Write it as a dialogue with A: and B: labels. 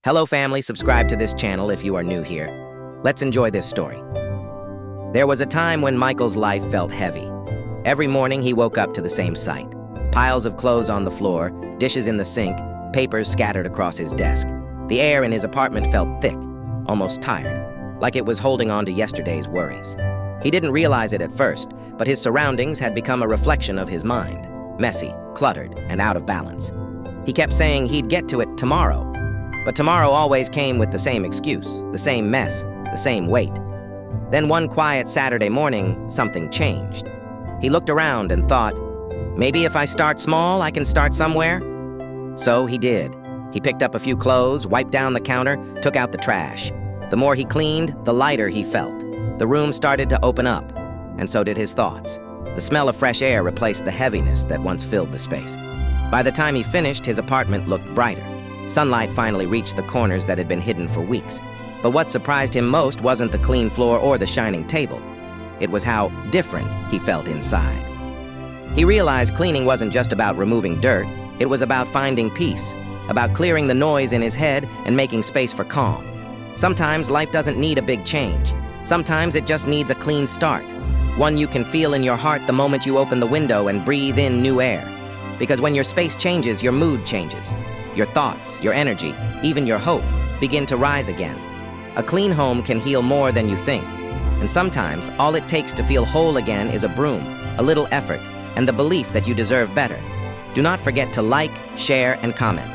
A: Hello family, subscribe to this channel if you are new here. Let's enjoy this story. There was a time when Michael's life felt heavy. Every morning he woke up to the same sight. Piles of clothes on the floor, dishes in the sink, papers scattered across his desk. The air in his apartment felt thick, almost tired, like it was holding on to yesterday's worries. He didn't realize it at first, but his surroundings had become a reflection of his mind, messy, cluttered, and out of balance. He kept saying he'd get to it tomorrow, but tomorrow always came with the same excuse, the same mess, the same weight. Then one quiet Saturday morning, something changed. He looked around and thought, maybe if I start small, I can start somewhere? So he did. He picked up a few clothes, wiped down the counter, took out the trash. The more he cleaned, the lighter he felt. The room started to open up, and so did his thoughts. The smell of fresh air replaced the heaviness that once filled the space. By the time he finished, his apartment looked brighter. Sunlight finally reached the corners that had been hidden for weeks. But what surprised him most wasn't the clean floor or the shining table. It was how different he felt inside. He realized cleaning wasn't just about removing dirt. It was about finding peace, about clearing the noise in his head and making space for calm. Sometimes life doesn't need a big change. Sometimes it just needs a clean start, one you can feel in your heart the moment you open the window and breathe in new air. Because when your space changes, your mood changes. Your thoughts, your energy, even your hope begin to rise again. A clean home can heal more than you think. And sometimes all it takes to feel whole again is a broom, a little effort, and the belief that you deserve better. Do not forget to like, share, and comment.